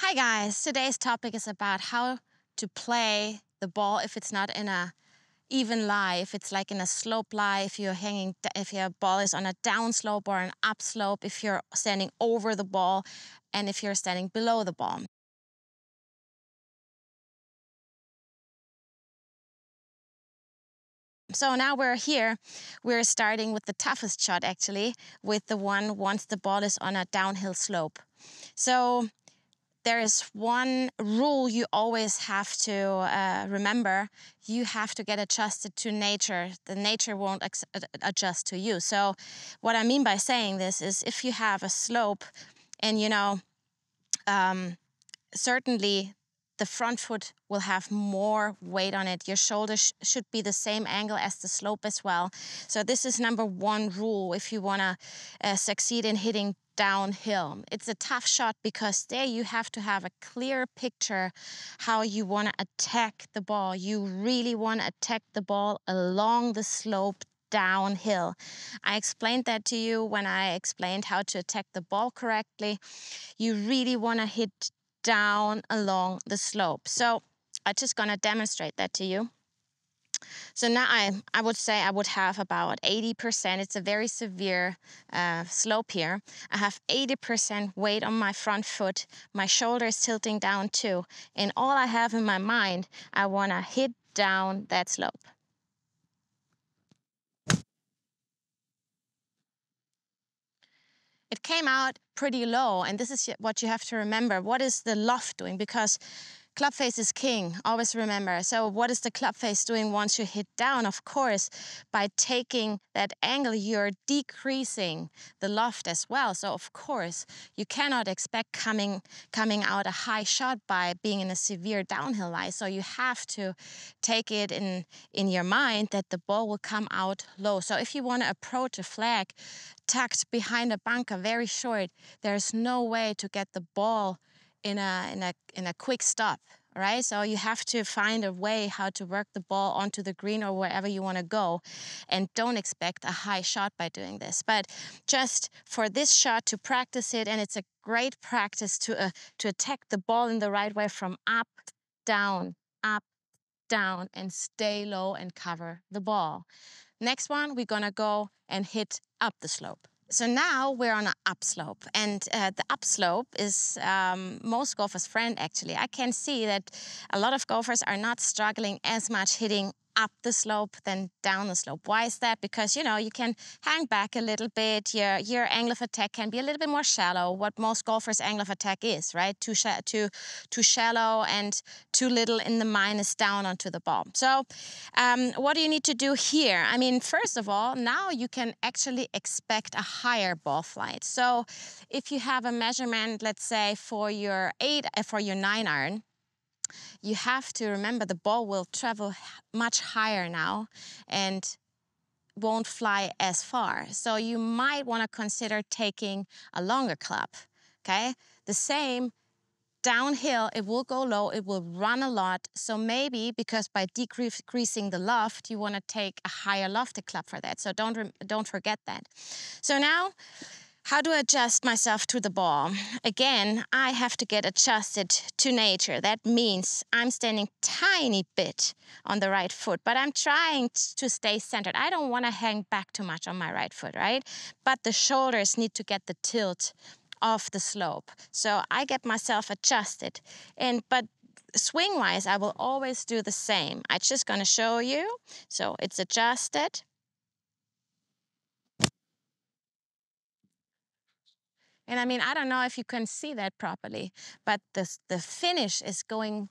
Hi guys, today's topic is about how to play the ball if it's not in a even lie, if it's like in a slope lie, if if your ball is on a down slope or an up slope, if you're standing over the ball and if you're standing below the ball. So now we're here, we're starting with the toughest shot actually, with the one once the ball is on a downhill slope. So there is one rule you always have to remember. You have to get adjusted to nature. The nature won't adjust to you. So what I mean by saying this is if you have a slope and, certainly the front foot will have more weight on it. Your shoulders should be the same angle as the slope as well. So this is number one rule if you want to succeed in hitting downhill. It's a tough shot because there you have to have a clear picture how you want to attack the ball. You really want to attack the ball along the slope downhill. I explained that to you when I explained how to attack the ball correctly. You really want to hit down along the slope. So I'm just gonna demonstrate that to you. So now I would say I would have about 80%. It's a very severe slope here. I have 80% weight on my front foot. My shoulder is tilting down too. And all I have in my mind, I wanna hit down that slope. It came out pretty low, and this is what you have to remember. What is the loft doing? Because club face is king, always remember. So what is the club face doing once you hit down? Of course, by taking that angle, you're decreasing the loft as well. So of course, you cannot expect coming out a high shot by being in a severe downhill lie. So you have to take it in your mind that the ball will come out low. So if you want to approach a flag tucked behind a bunker, very short, there's no way to get the ball in a quick stop, right? So you have to find a way how to work the ball onto the green or wherever you want to go, and don't expect a high shot by doing this. But just for this shot to practice it, and it's a great practice to attack the ball in the right way from up, down, and stay low and cover the ball. Next one, we're gonna go and hit up the slope. So now we're on an upslope, and the upslope is most golfers' friend actually. I can see that a lot of golfers are not struggling as much hitting up the slope than down the slope. Why is that? Because you can hang back a little bit. Your angle of attack can be a little bit more shallow. What most golfers' angle of attack is, right? Too shallow and too little in the minus down onto the ball. So what do you need to do here? I mean, first of all, now you can actually expect a higher ball flight. So if you have a measurement, let's say for your 9 iron, you have to remember the ball will travel much higher now and won't fly as far. So you might want to consider taking a longer club, okay? The same downhill, it will go low, it will run a lot. So maybe because by decreasing the loft, you want to take a higher lofted club for that. So don't forget that. So now, how do I adjust myself to the ball? Again, I have to get adjusted to nature. That means I'm standing tiny bit on the right foot, but I'm trying to stay centered. I don't want to hang back too much on my right foot, right? But the shoulders need to get the tilt off the slope. So I get myself adjusted. But swing-wise, I will always do the same. I'm just going to show you. So it's adjusted. And I mean, I don't know if you can see that properly, but the finish is going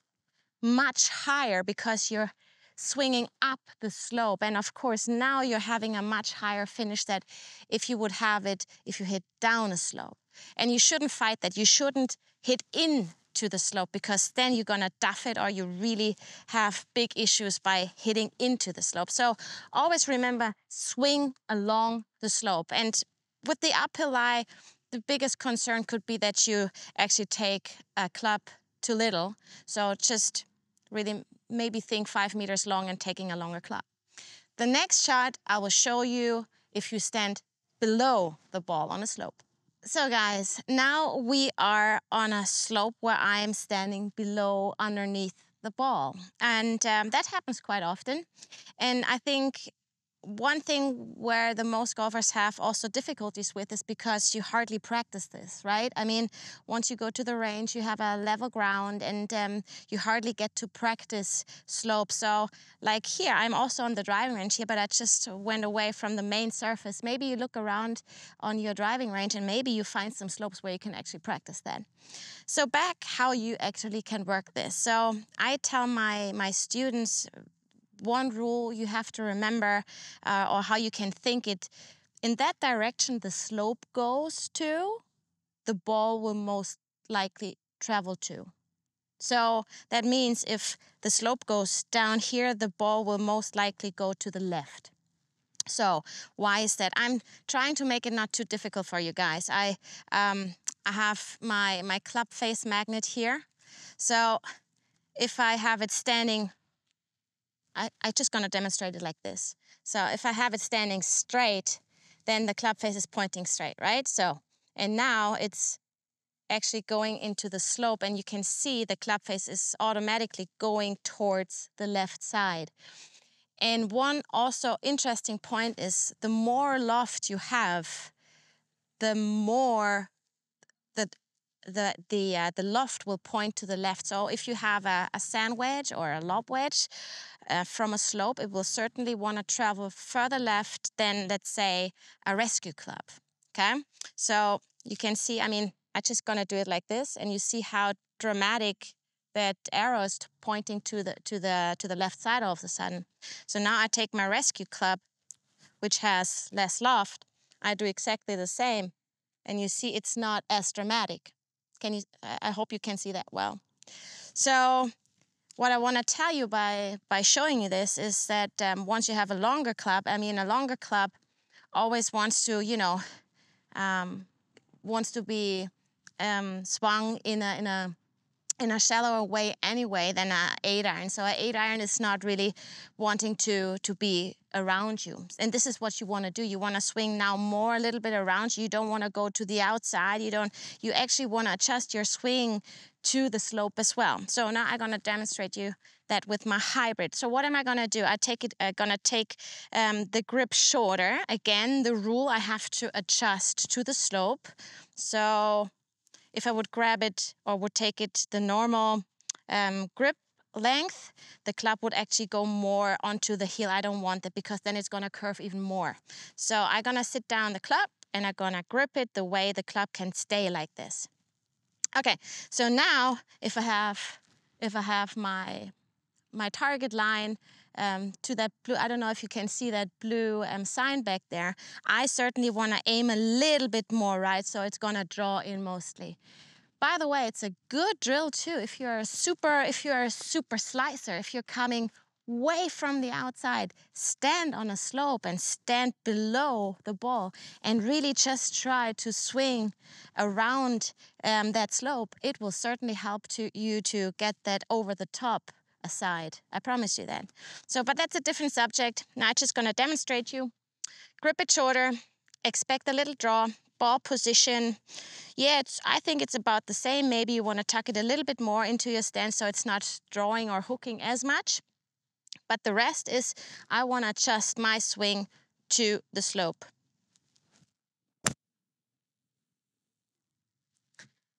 much higher because you're swinging up the slope. And of course, now you're having a much higher finish than if you would have it if you hit down a slope. And you shouldn't fight that. You shouldn't hit in to the slope because then you're gonna duff it or you really have big issues by hitting into the slope. So always remember, swing along the slope. And with the uphill lie, the biggest concern could be that you actually take a club too little. So just really maybe think 5 meters long and taking a longer club. The next shot I will show you if you stand below the ball on a slope. So guys, now we are on a slope where I am standing below underneath the ball. And that happens quite often. And I think one thing where the most golfers have also difficulties with is because you hardly practice this, right? I mean, once you go to the range, you have a level ground and you hardly get to practice slope. So like here, I'm also on the driving range here, but I just went away from the main surface. Maybe you look around on your driving range and maybe you find some slopes where you can actually practice that. So back how you actually can work this. So I tell my students one rule you have to remember, or how you can think it, in that direction the slope goes to, the ball will most likely travel to. So that means if the slope goes down here, the ball will most likely go to the left. So why is that? I'm trying to make it not too difficult for you guys. I have my club face magnet here. So if I have it standing, I'm just going to demonstrate it like this. So if I have it standing straight, then the club face is pointing straight, right? So, and now it's actually going into the slope, and you can see the club face is automatically going towards the left side. And one also interesting point is the more loft you have, the more the loft will point to the left. So if you have a sand wedge or a lob wedge from a slope, it will certainly want to travel further left than, let's say, a rescue club. Okay, so you can see, I mean, I'm just gonna do it like this, and you see how dramatic that arrow is pointing to the left side all of a sudden. So now I take my rescue club, which has less loft. I do exactly the same, and you see it's not as dramatic. Can you? I hope you can see that well. So what I want to tell you by showing you this is that once you have a longer club, I mean, a longer club always wants to, you know, wants to be swung in a shallower way anyway than a 8-iron. So a 8-iron is not really wanting to be around you. And this is what you want to do. You want to swing now more a little bit around you. You don't want to go to the outside. You actually want to adjust your swing to the slope as well. So now I'm going to demonstrate you that with my hybrid. So what am I going to do? I'm going to take the grip shorter. Again, the rule, I have to adjust to the slope. So if I would grab it or would take it the normal grip length, the club would actually go more onto the heel. I don't want that because then it's gonna curve even more. So I'm gonna sit down the club and I'm gonna grip it the way the club can stay like this. Okay, so now if I have my target line to that blue, I don't know if you can see that blue sign back there. I certainly want to aim a little bit more right, so it's gonna draw in mostly. By the way, it's a good drill too if you're a super slicer, if you're coming way from the outside, stand on a slope and stand below the ball and really just try to swing around that slope. It will certainly help you to get that over the top aside. I promise you that. So, but that's a different subject. Now I'm just gonna demonstrate you. Grip it shorter, expect a little draw, ball position. Yeah, I think it's about the same. Maybe you want to tuck it a little bit more into your stance so it's not drawing or hooking as much. But the rest is, I want to adjust my swing to the slope.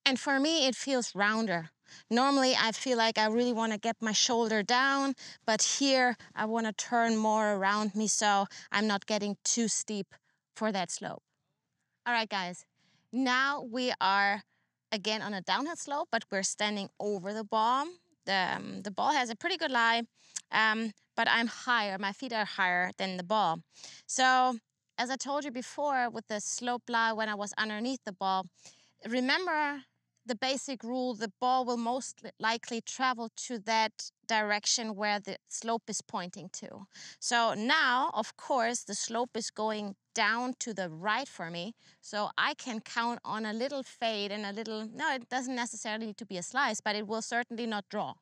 And for me, it feels rounder. Normally, I feel like I really want to get my shoulder down, but here I want to turn more around me so I'm not getting too steep for that slope. All right, guys, now we are again on a downhill slope, but we're standing over the ball. The ball has a pretty good lie, but I'm higher. My feet are higher than the ball. So as I told you before with the slope lie when I was underneath the ball, remember the basic rule, the ball will most likely travel to that direction where the slope is pointing to. So now, of course, the slope is going down to the right for me. So I can count on a little fade and a little, no, it doesn't necessarily need to be a slice, but it will certainly not draw,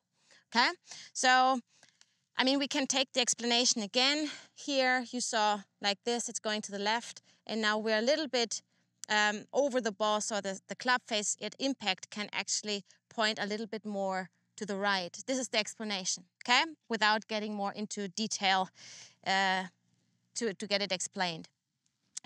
okay? So, I mean, we can take the explanation again. Here you saw like this, it's going to the left, and now we're a little bit over the ball, so the club face at impact can actually point a little bit more to the right. This is the explanation, okay? Without getting more into detail to get it explained.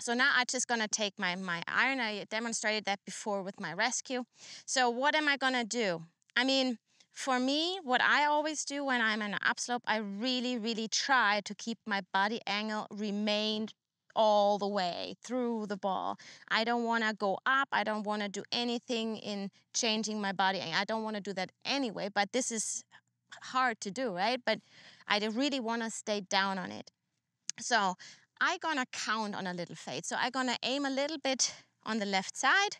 So now I'm just gonna take my iron. I demonstrated that before with my rescue. So what am I gonna do? I mean, for me, what I always do when I'm in an upslope, I really try to keep my body angle remain all the way through the ball. I don't wanna go up. I don't wanna do anything in changing my body angle. I don't wanna do that anyway, but this is hard to do, right? But I really wanna stay down on it. So I'm gonna count on a little fade. So I'm gonna aim a little bit on the left side.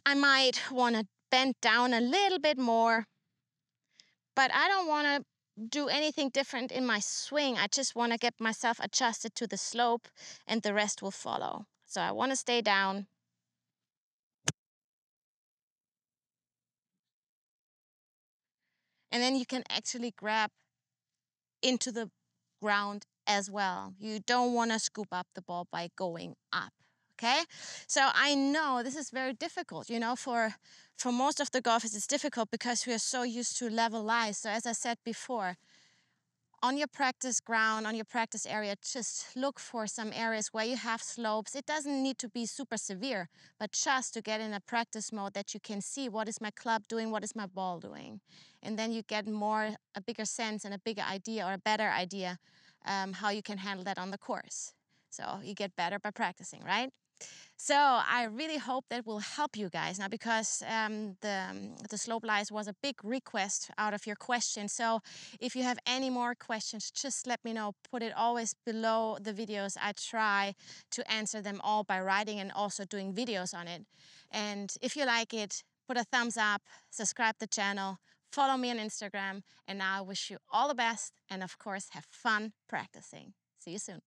I might wanna bend down a little bit more, but I don't wanna do anything different in my swing. I just wanna get myself adjusted to the slope and the rest will follow. So I wanna stay down. And then you can actually grab into the ground as well. You don't want to scoop up the ball by going up, okay? So I know this is very difficult, you know, for most of the golfers it's difficult because we are so used to level lies. So as I said before, on your practice ground, on your practice area, just look for some areas where you have slopes. It doesn't need to be super severe, but just to get in a practice mode that you can see what is my club doing, what is my ball doing. And then you get a bigger sense and a bigger idea or a better idea how you can handle that on the course. So you get better by practicing, right? So I really hope that will help you guys now, because the SlopeLies was a big request out of your questions. So if you have any more questions, just let me know. Put it always below the videos. I try to answer them all by writing and also doing videos on it. And if you like it, put a thumbs up, subscribe the channel, follow me on Instagram. And now I wish you all the best and of course have fun practicing. See you soon.